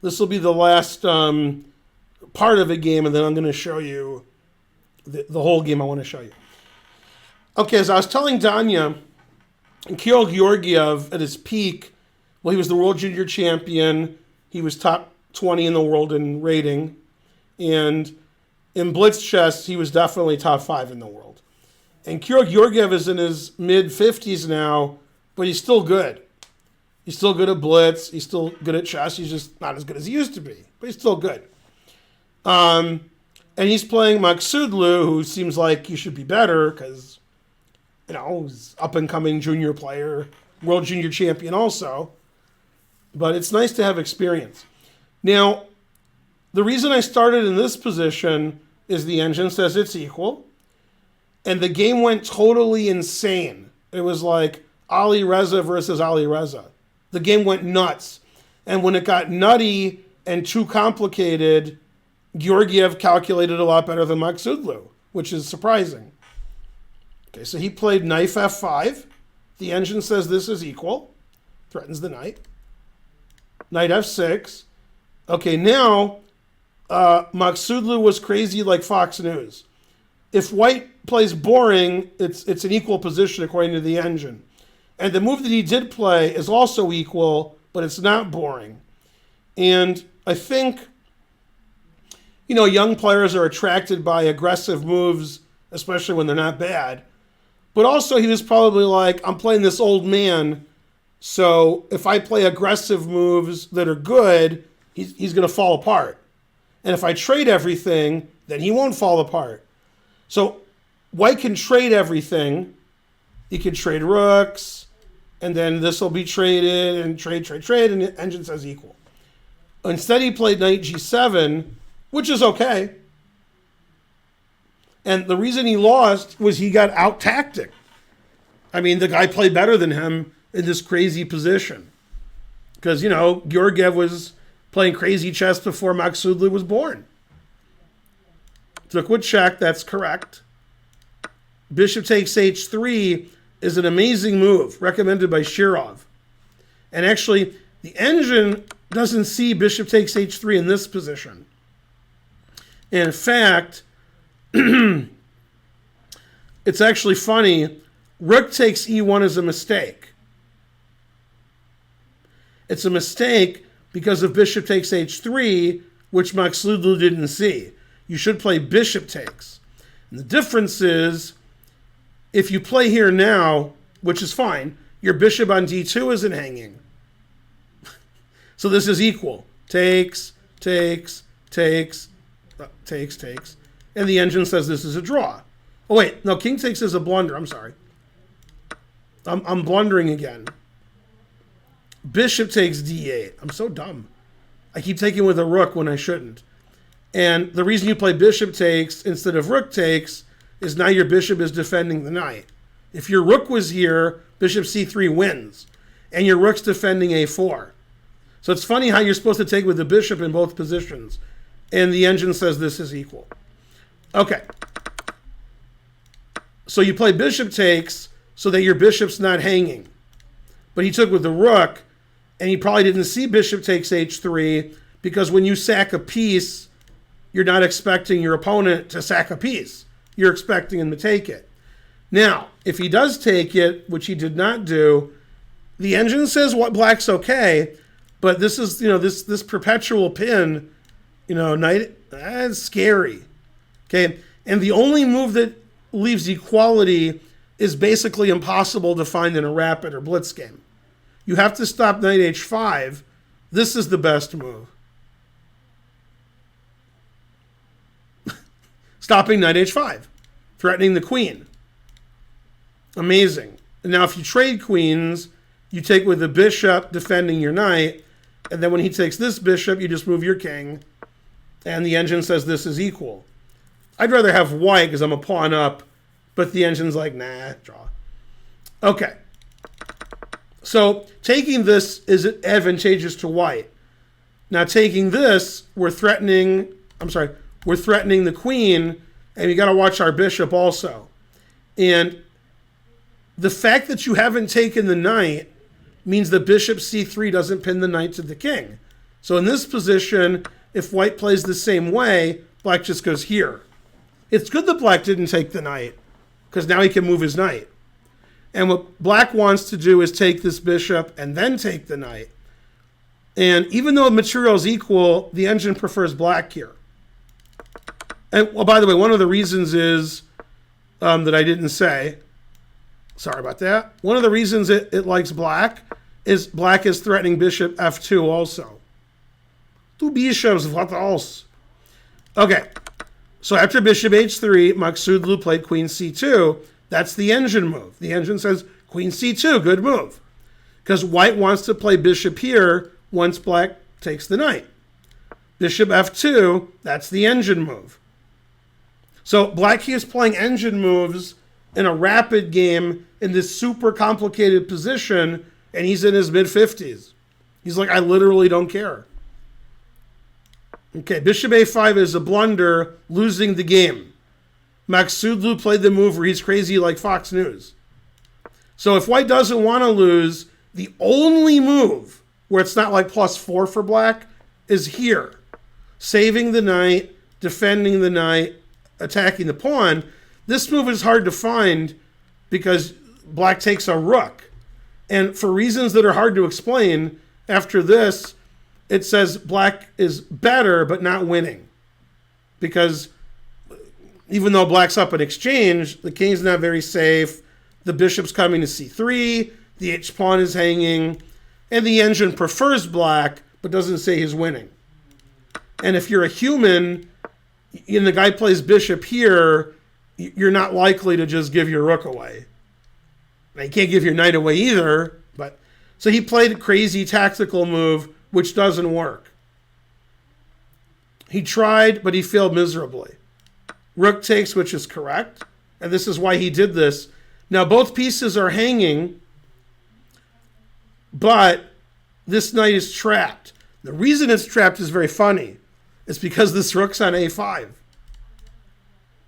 This will be the last part of a game, and then I'm going to show you the whole game I want to show you. Okay, as I was telling Danya, Kiril Georgiev at his peak, well, he was the world junior champion. He was top 20 in the world in rating. And in blitz chess, he was definitely top 5 in the world. And Kiril Georgiev is in his mid-50s now, but he's still good. He's still good at blitz. He's still good at chess. He's just not as good as he used to be, but he's still good. And he's playing Maghsoodloo, who seems like he should be better because, he's up-and-coming junior player, world junior champion also. But it's nice to have experience. Now, the reason I started in this position is the engine says it's equal. And the game went totally insane. It was like Ali Reza versus Ali Reza. The game went nuts. And when it got nutty and too complicated, Georgiev calculated a lot better than Maghsoodloo, which is surprising. Okay, so he played knight f5. The engine says this is equal. Threatens the knight. Knight f6. Okay, now Maghsoodloo was crazy like Fox News. If white plays boring, it's an equal position according to the engine. And the move that he did play is also equal, but it's not boring. And I think, young players are attracted by aggressive moves, especially when they're not bad. But also he was probably like, I'm playing this old man, so if I play aggressive moves that are good, he's going to fall apart. And if I trade everything, then he won't fall apart. So white can trade everything. He can trade rooks, and then this will be traded, and trade, and the engine says equal. Instead, he played knight g7, which is okay. And the reason he lost was he got out-tacticked. I mean, the guy played better than him in this crazy position. Because, Georgiev was playing crazy chess before Maghsoodloo was born. Took with check, that's correct. Bishop takes h3 is an amazing move, recommended by Shirov. And actually, the engine doesn't see bishop takes h3 in this position. In fact, it's actually funny. Rook takes e1 is a mistake. It's a mistake because of bishop takes h3, which Maghsoodloo didn't see. You should play bishop takes. And the difference is, if you play here now, which is fine, your bishop on d2 isn't hanging. So this is equal. Takes. And the engine says this is a draw. Oh, wait. No, king takes is a blunder. I'm sorry. I'm blundering again. Bishop takes d8. I'm so dumb. I keep taking with a rook when I shouldn't. And the reason you play bishop takes instead of rook takes is now your bishop is defending the knight. If your rook was here, bishop c3 wins. And your rook's defending a4. So it's funny how you're supposed to take with the bishop in both positions. And the engine says this is equal. Okay. So you play bishop takes so that your bishop's not hanging. But he took with the rook, and he probably didn't see bishop takes h3 because when you sack a piece, you're not expecting your opponent to sack a piece. You're expecting him to take it. Now, if he does take it, which he did not do, the engine says what black's okay, but this is, this perpetual pin, knight, that's scary. Okay, and the only move that leaves equality is basically impossible to find in a rapid or blitz game. You have to stop knight h5. This is the best move. Stopping knight h5, threatening the queen. Amazing. And now if you trade queens, you take with the bishop defending your knight, and then when he takes this bishop, you just move your king, and the engine says this is equal. I'd rather have white because I'm a pawn up, but the engine's like, nah, draw. Okay. So taking this is advantageous to white. Now taking this, we're threatening the queen, and you got to watch our bishop also. And the fact that you haven't taken the knight means the bishop c3 doesn't pin the knight to the king. So in this position, if white plays the same way, black just goes here. It's good that black didn't take the knight, because now he can move his knight. And what black wants to do is take this bishop and then take the knight. And even though material is equal, the engine prefers black here. And, well, by the way, one of the reasons is that I didn't say, sorry about that. One of the reasons it likes black is threatening bishop f2 also. Two bishops, what else? Okay, so after bishop h3, Maghsoodloo played queen c2. That's the engine move. The engine says queen c2, good move. Because white wants to play bishop here once black takes the knight. Bishop f2, that's the engine move. So black keeps playing engine moves in a rapid game in this super complicated position, and he's in his mid-50s. He's like, I literally don't care. Okay, bishop a5 is a blunder, losing the game. Maghsoodloo played the move where he's crazy like Fox News. So if white doesn't want to lose, the only move where it's not like +4 for black is here. Saving the knight, defending the knight, attacking the pawn. This move is hard to find because black takes a rook. And for reasons that are hard to explain, after this, it says black is better but not winning. Because even though black's up in exchange, the king's not very safe, the bishop's coming to c3, the h-pawn is hanging, and the engine prefers black but doesn't say he's winning. And if you're a human, and the guy plays bishop here, you're not likely to just give your rook away. Now, you can't give your knight away either, but so he played a crazy tactical move, which doesn't work. He tried, but he failed miserably. Rook takes, which is correct, and this is why he did this. Now, both pieces are hanging, but this knight is trapped. The reason it's trapped is very funny. It's because this rook's on a5.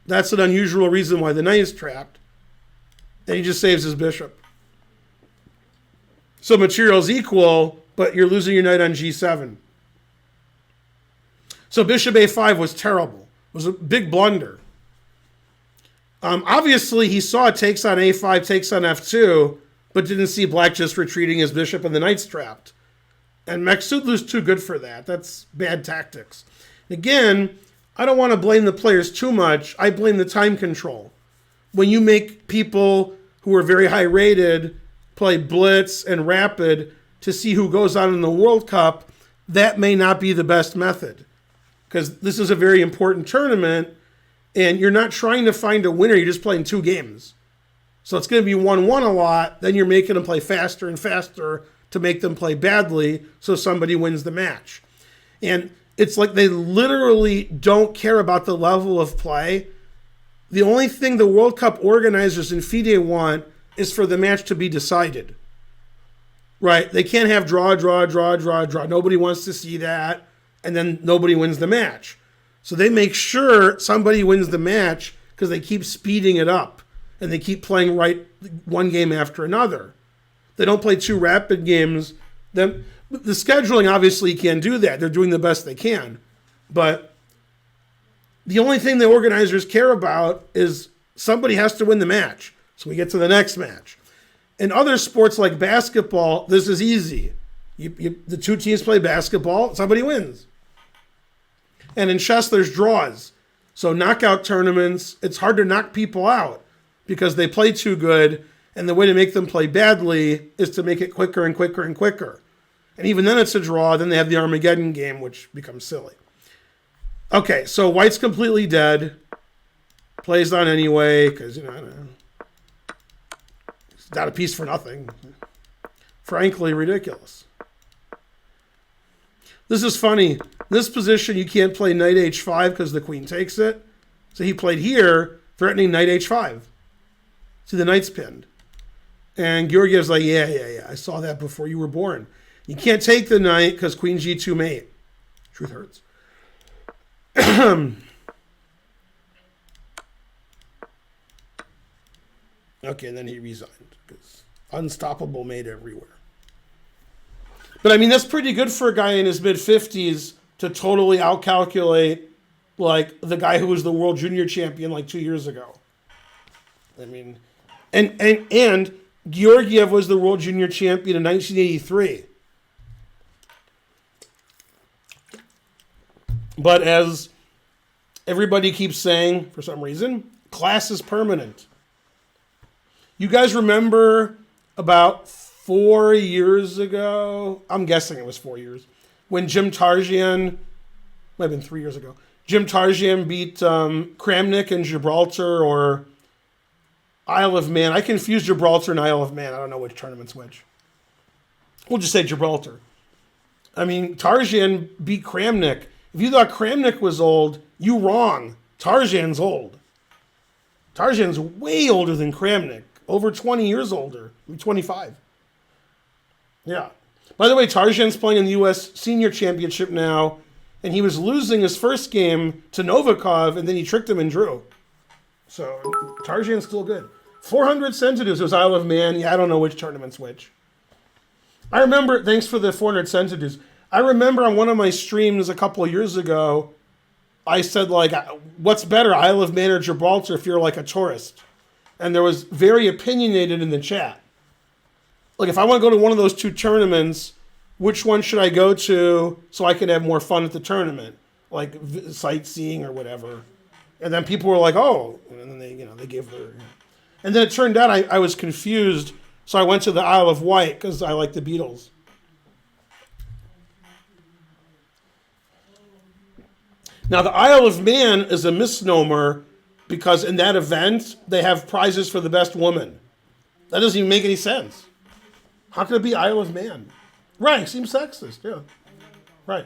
That's an unusual reason why the knight is trapped. And he just saves his bishop. So material's equal, but you're losing your knight on g7. So bishop a5 was terrible. It was a big blunder. Obviously, he saw it takes on a5, takes on f2, but didn't see black just retreating his bishop and the knight's trapped. And Maghsoodloo's too good for that. That's bad tactics. Again, I don't want to blame the players too much. I blame the time control. When you make people who are very high rated play blitz and rapid to see who goes on in the World Cup, that may not be the best method. Because this is a very important tournament, and you're not trying to find a winner. You're just playing 2 games. So it's going to be 1-1 a lot. Then you're making them play faster and faster to make them play badly so somebody wins the match. And it's like they literally don't care about the level of play. The only thing the World Cup organizers and FIDE want is for the match to be decided. Right? They can't have draw. Nobody wants to see that. And then nobody wins the match. So they make sure somebody wins the match because they keep speeding it up. And they keep playing right one game after another. They don't play 2 rapid games. The scheduling obviously can't do that. They're doing the best they can. But the only thing the organizers care about is somebody has to win the match. So we get to the next match. In other sports like basketball, this is easy. The 2 teams play basketball, somebody wins. And in chess, there's draws. So knockout tournaments, it's hard to knock people out because they play too good. And the way to make them play badly is to make it quicker and quicker and quicker. And even then it's a draw. Then they have the Armageddon game, which becomes silly. Okay, so white's completely dead. Plays on anyway, because, I don't know. He's got a piece for nothing. Frankly, ridiculous. This is funny. In this position, you can't play knight h5 because the queen takes it. So he played here, threatening knight h5. See, the knight's pinned. And Georgiev's like, yeah, I saw that before you were born. You can't take the knight because queen g2 mate. Truth hurts. Okay, and then he resigned because unstoppable mate everywhere. But I mean, that's pretty good for a guy in his mid-50s to totally outcalculate like the guy who was the world junior champion like 2 years ago. I mean, and Georgiev was the world junior champion in 1983. But as everybody keeps saying, for some reason, class is permanent. You guys remember about 4 years ago, I'm guessing it was 4 years, when Jim Tarjian, might have been 3 years ago, Jim Tarjian beat Kramnik in Gibraltar or Isle of Man. I confused Gibraltar and Isle of Man. I don't know which tournament's which. We'll just say Gibraltar. I mean, Tarjian beat Kramnik. If you thought Kramnik was old, you wrong. Tarjan's old. Tarjan's way older than Kramnik. Over 20 years older. Maybe 25. Yeah. By the way, Tarjan's playing in the U.S. Senior Championship now, and he was losing his first game to Novikov, and then he tricked him and drew. So, Tarjan's still good. 400 centimeters. It was Isle of Man. Yeah, I don't know which tournament's which. I remember, thanks for the 400 centimeters. I remember on one of my streams a couple of years ago, I said, like, what's better, Isle of Man or Gibraltar if you're like a tourist? And there was very opinionated in the chat. Like, if I want to go to one of those two tournaments, which one should I go to so I can have more fun at the tournament? Like sightseeing or whatever. And then people were like, oh, and then they gave their... And then it turned out I was confused, so I went to the Isle of Wight because I like the Beatles. Now, the Isle of Man is a misnomer because in that event, they have prizes for the best woman. That doesn't even make any sense. How could it be Isle of Man? Right, seems sexist, yeah. Right.